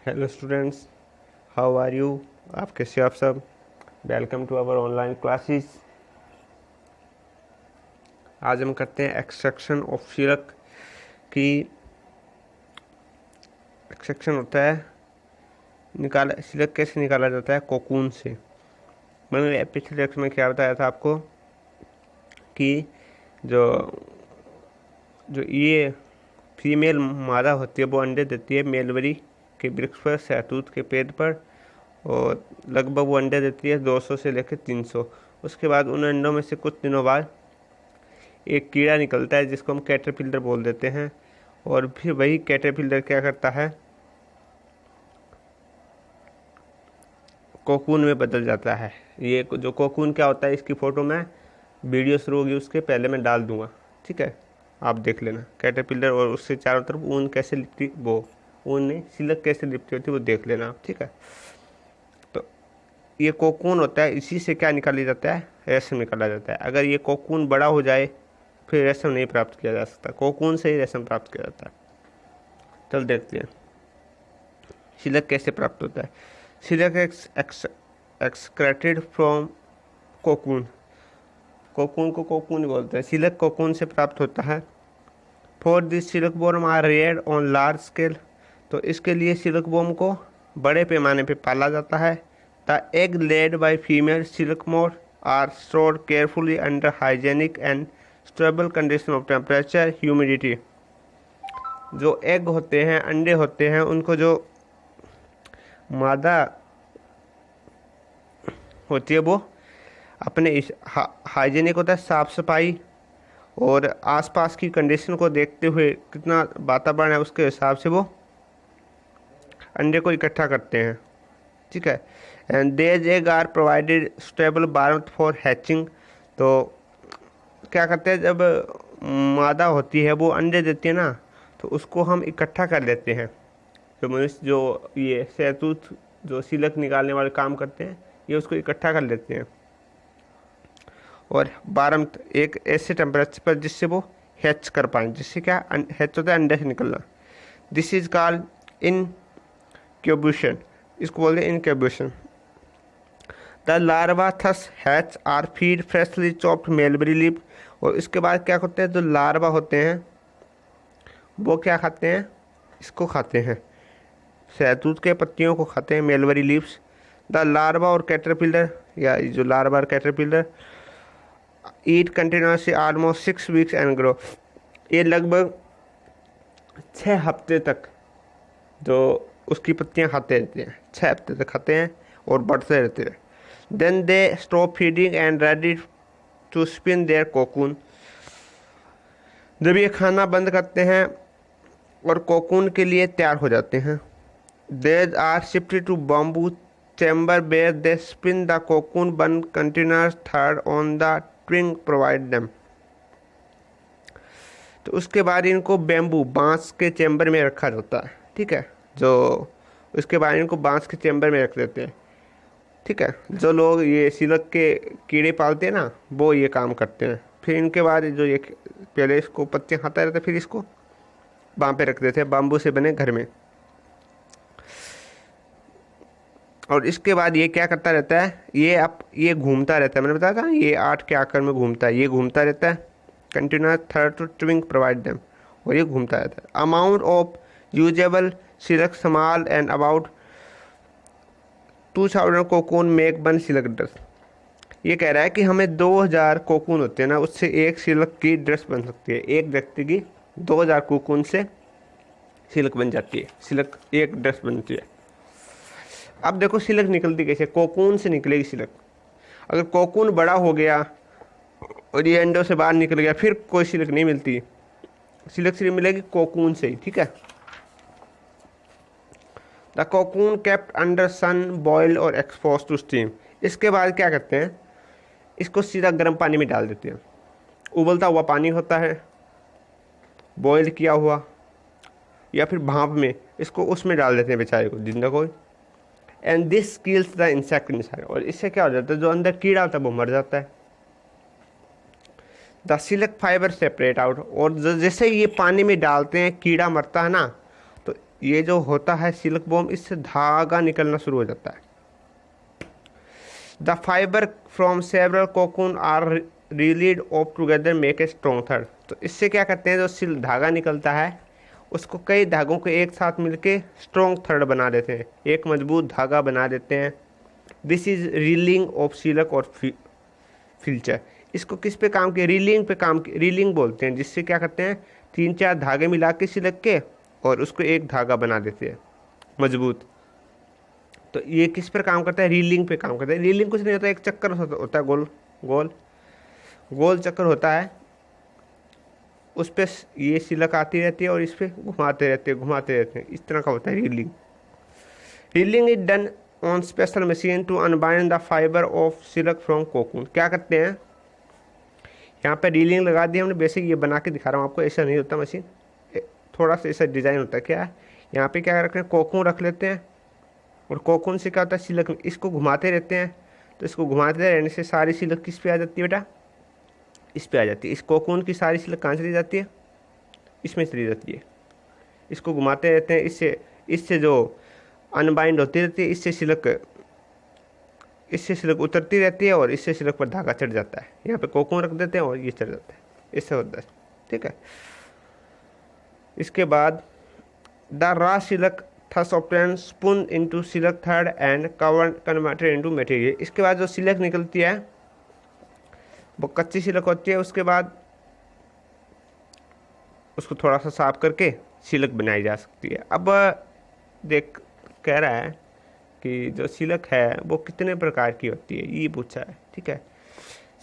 Hello students, how are you. आप कैसे हो आप सब। Welcome to our online classes. आज हम करते हैं एक्सट्रैक्शन ऑफ सिल्क की। एक्सट्रैक्शन होता है निकाला, सिल्क कैसे निकाला जाता है कोकून से। मैंने पिछले लेक्चर में क्या बताया था आपको कि जो जो ये फीमेल मादा होती है वो अंडे देती है मेलबरी के वृक्ष पर, शहतूत के पेड़ पर, और लगभग वो अंडे देती है 200 से लेकर 300। उसके बाद उन अंडों में से कुछ दिनों बाद एक कीड़ा निकलता है जिसको हम कैटरपिलर बोल देते हैं। और फिर वही कैटरपिलर क्या करता है, कोकून में बदल जाता है। ये जो कोकून क्या होता है इसकी फ़ोटो मैं वीडियो शुरू होगी उसके पहले मैं डाल दूंगा, ठीक है। आप देख लेना कैटरपिलर और उससे चारों तरफ ऊन कैसे लिपटी, वो ऊन नहीं सिल्क कैसे लिपटी होती है वो देख लेना आप, ठीक है। तो ये कोकून होता है, इसी से क्या निकाली जाता है, रेशम निकाला जाता है। अगर ये कोकून बड़ा हो जाए फिर रेशम नहीं प्राप्त किया जा सकता, कोकून से ही रेशम प्राप्त किया जाता है। चल देखते हैं सिल्क कैसे प्राप्त होता है। Silk excreted from cocoon. Cocoon को कोकून ही बोलते हैं। सिल्क कोकून से प्राप्त होता है। For this silk worm are reared on large scale. तो इसके लिए सिल्क वर्म को बड़े पैमाने पे पाला जाता है। The egg laid by female silk moth are stored carefully under hygienic and stable condition of temperature humidity. जो एग होते हैं, अंडे होते हैं, उनको जो मादा होती है वो अपने इस हाइजीनिक होता है, साफ सफाई और आसपास की कंडीशन को देखते हुए कितना वातावरण है उसके हिसाब से वो अंडे को इकट्ठा करते हैं, ठीक है। And these egg are provided stable warmth for hatching. तो क्या करते हैं, जब मादा होती है वो अंडे देती है ना, तो उसको हम इकट्ठा कर लेते हैं। जो मनुष्य जो ये शहतूत जो सिल्क निकालने वाले काम करते हैं, ये उसको इकट्ठा कर लेते हैं और वार्मथ एक ऐसे टेम्परेचर पर जिससे वो हैच कर पाए। जिससे क्या हैच होता है, अंडे से निकलना। This is called incubation. इसको बोलते हैं incubation. The larva thus hatch are feed freshly chopped mulberry leaf. और इसके बाद क्या करते हैं, जो लार्वा होते हैं वो क्या खाते हैं, इसको खाते हैं, शहतूत के पत्तियों को खाते हैं, मेलबरी लीव्स। द लार्वा और कैटरपिलर, या जो लार्वा और caterpillar eat continuously almost 6 weeks and grow. ये लगभग 6 हफ्ते तक जो उसकी पत्तियां खाते रहते हैं, 6 हफ्ते तक खाते हैं और बढ़ते रहते हैं। Then they stop feeding and ready to spin their cocoon. जब ये खाना बंद करते हैं और कोकून के लिए तैयार हो जाते हैं, they are shifted to bamboo chamber where they spin the cocoon one continuous thread on the twig provide them. तो उसके बाद इनको बेम्बू बांस के चैम्बर में रखा जाता है, ठीक है। जो उसके बाद इनको बांस के चैम्बर में रख देते हैं, ठीक है। जो लोग ये सिल्क के कीड़े पालते हैं ना, वो ये काम करते हैं। फिर इनके बाद जो ये पहले इसको पत्ते खाता रहता है, फिर इसको वहाँ पे रख देते हैं बाम्बू से बने घर में। और इसके बाद ये क्या करता रहता है, ये घूमता रहता है। मैंने बताया था ये 8 के आकार में घूमता है, ये घूमता रहता है continuous thread to twig provide them. और ये घूमता रहता है। Amount of usable silk small and about 2000 cocoon make one silk dress. ये कह रहा है कि हमें 2000 कोकून होते हैं ना, उससे एक सिल्क की ड्रेस बन सकती है। एक व्यक्ति की 2000 कोकून से सिल्क बन जाती है, सिल्क एक ड्रेस बनती है। अब देखो सिल्क निकलती कैसे, कोकून से निकलेगी सिल्क। अगर कोकून बड़ा हो गया और ये अंडों से बाहर निकल गया, फिर कोई सिल्क नहीं मिलती। सिल्क सिर्फ मिलेगी कोकून से ही, ठीक है। The cocoon kept under sun boil और एक्सपोज टू स्टीम। इसके बाद क्या करते हैं, इसको सीधा गर्म पानी में डाल देते हैं। उबलता हुआ पानी होता है, बॉयल किया हुआ, या फिर भाप में, इसको उसमें डाल देते हैं बेचारे को, जिंदा कोई। And this kills the insect inside. और इससे क्या हो जाता है, जो अंदर कीड़ा होता है वो मर जाता है। The silk fibre separate out. और जैसे ये पानी में डालते हैं कीड़ा मरता है ना, तो ये जो होता है सिल्क वॉर्म, इससे धागा निकलना शुरू हो जाता है। The fibre from several cocoon are reeled off together make a strong thread. तो इससे क्या करते हैं, जो सिल्क धागा निकलता है उसको कई धागों को एक साथ मिलके स्ट्रॉन्ग थ्रेड बना देते हैं, एक मजबूत धागा बना देते हैं। This is railing of silk और फिल्चर। इसको किस पे काम किया, रीलिंग पे काम किया, रीलिंग बोलते हैं, जिससे क्या करते हैं 3-4 धागे मिला के सिल्क के और उसको एक धागा बना देते हैं मजबूत। तो ये किस पर काम करता है, रीलिंग पे काम करता है। रीलिंग कुछ नहीं होता, एक चक्कर होता है, गोल गोल गोल चक्कर होता है, उस पर ये सिल्क आती रहती है और इस पर घुमाते रहते हैं, इस तरह का होता है reeling. Reeling is done on special machine to unbind the fibre of silk from cocoon. क्या करते हैं, यहाँ पे रीलिंग लगा दी हमने, बेसिक ये बना के दिखा रहा हूँ आपको, ऐसा नहीं होता मशीन, थोड़ा सा ऐसा डिज़ाइन होता है। क्या है, यहाँ पे क्या रख रहे हैं, कोकून रख लेते हैं और कोकून से क्या होता है सिल्क, इसको घुमाते रहते हैं। तो इसको घुमाते रहने से सारी सिल्क किस पे आ जाती है बेटा, इस पे आ जाती है। इस कोकून की सारी सिल्क कहाँ चली जाती है, इसमें चली जाती है। इसको घुमाते रहते हैं, इससे जो अनबाइंड होती रहती है, इससे सिल्क उतरती रहती है और इससे सिल्क पर धागा चढ़ जाता है। यहाँ पे कोकून रख देते हैं और ये चढ़ जाता है, इससे होता है। ठीक है, इसके बाद the raw silk thus obtain spoon into silk thread and converted into material. इसके बाद जो सिल्क निकलती है वो कच्ची सिल्क होती है, उसके बाद उसको थोड़ा सा साफ करके सिल्क बनाई जा सकती है। अब देख कह रहा है कि जो सिल्क है वो कितने प्रकार की होती है, ये पूछा है। ठीक है,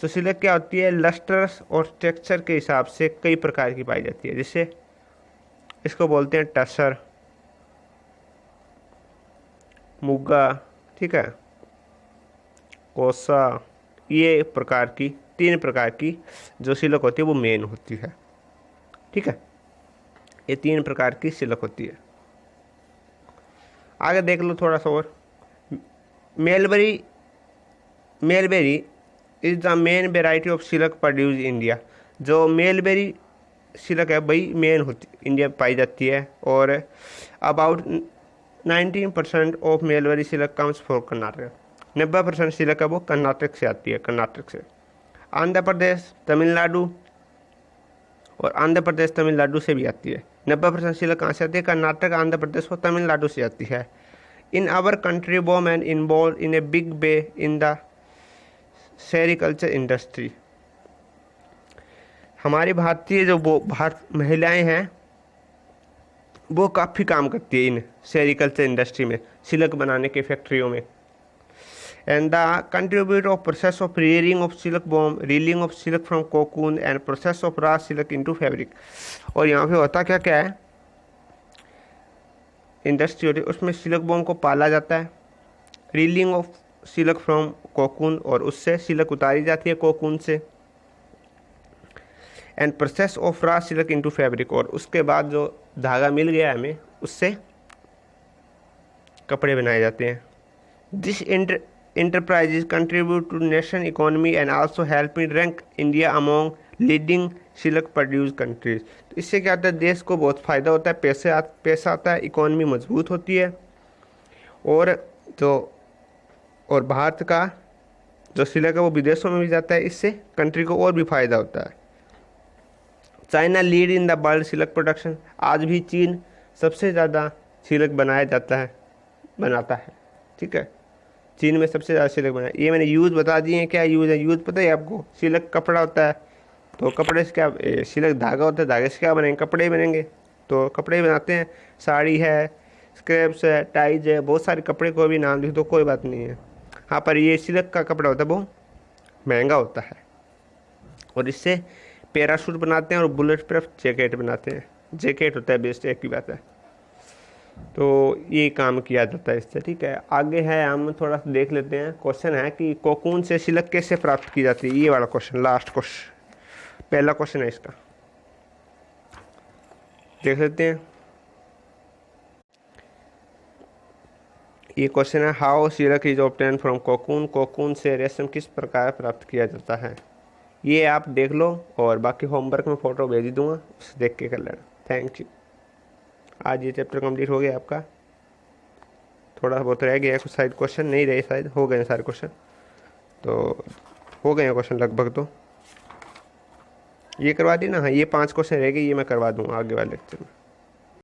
तो सिल्क क्या होती है, लस्टर्स और टेक्सचर के हिसाब से कई प्रकार की पाई जाती है। जैसे इसको बोलते हैं टसर, मुगा, ठीक है, कोसा, ये प्रकार की 3 प्रकार की जो सिल्क होती है वो मेन होती है। ठीक है, ये 3 प्रकार की सिल्क होती है। आगे देख लो थोड़ा सा और। Mulberry is the main variety of silk produce India. जो मेलबेरी सिल्क है वही मेन होती इंडिया में पाई जाती है, और about 19% of mulberry silk comes from Karnataka. 90% silk है वो कर्नाटक से आती है, कर्नाटक से। आंध्र प्रदेश, तमिलनाडु, और आंध्र प्रदेश तमिलनाडु से भी आती है। 90% सिल्क कहाँ से आती है, कर्नाटक, आंध्र प्रदेश और तमिलनाडु से आती है। In our country women involve in a big way in the sericulture industry. हमारी भारतीय जो महिलाएं हैं वो काफ़ी काम करती है इन सेरिकल्चर इंडस्ट्री में, सिल्क बनाने के फैक्ट्रियों में। And the contribute of process of rearing of silk worm, reeling of silk from cocoon and process of raw silk into fabric. और यहाँ पे होता क्या क्या है, इंडस्ट्री होती है उसमें सिल्क वॉर्म को पाला जाता है, reeling of silk from cocoon, और उससे सिल्क उतारी जाती है कोकून से, and process of raw silk into fabric, और उसके बाद जो धागा मिल गया हमें उससे कपड़े बनाए जाते हैं। This enterprises contribute to nation economy and also helping rank India among leading silk produce countries। तो इससे क्या होता है, देश को बहुत फ़ायदा होता है, पैसा आता है, इकोनॉमी मजबूत होती है, और भारत का जो सिल्क है वो विदेशों में भी जाता है, इससे कंट्री को और भी फ़ायदा होता है। China lead in the world silk production. आज भी चीन सबसे ज़्यादा सिल्क बनाता है। ठीक है, चीन में सबसे ज़्यादा सिल्क बना। ये मैंने यूज़ बता दिए हैं, क्या यूज़ है, यूज़ पता है आपको। सिल्क कपड़ा होता है, तो कपड़े से क्या, सिल्क धागा होता है, धागे से क्या बनेंगे, कपड़े ही बनेंगे, तो कपड़े ही बनाते हैं। साड़ी है, स्क्रैप्स है, टाइज है, बहुत सारे कपड़े को भी नाम लिख दो, कोई बात नहीं है। हाँ, पर ये सिल्क का कपड़ा होता है वो महंगा होता है, और इससे पैराशूट बनाते हैं और बुलेट प्रूफ जैकेट बनाते हैं। जैकेट होता है बेस्ट, एक ही बात है। तो ये काम किया जाता है इससे। ठीक है, आगे है, हम थोड़ा सा देख लेते हैं। क्वेश्चन है कि कोकून से सिल्क कैसे प्राप्त की जाती है, ये वाला क्वेश्चन, लास्ट क्वेश्चन, पहला क्वेश्चन है इसका, देख लेते हैं। ये क्वेश्चन है, how silk is obtain from cocoon. Cocoon से रेशम किस प्रकार प्राप्त किया जाता है, ये आप देख लो, और बाकी होमवर्क में फ़ोटो भेज दूंगा, उसे देख के कर लेना। Thank you. आज ये चैप्टर कंप्लीट हो गया आपका। थोड़ा बहुत रह गया, कुछ साइड क्वेश्चन नहीं रहे, शायद हो गए सारे क्वेश्चन, तो हो गए हैं क्वेश्चन लगभग। तो ये करवा दी ना, हाँ ये 5 क्वेश्चन रह गए, ये मैं करवा दूँगा आगे वाले लेक्चर में।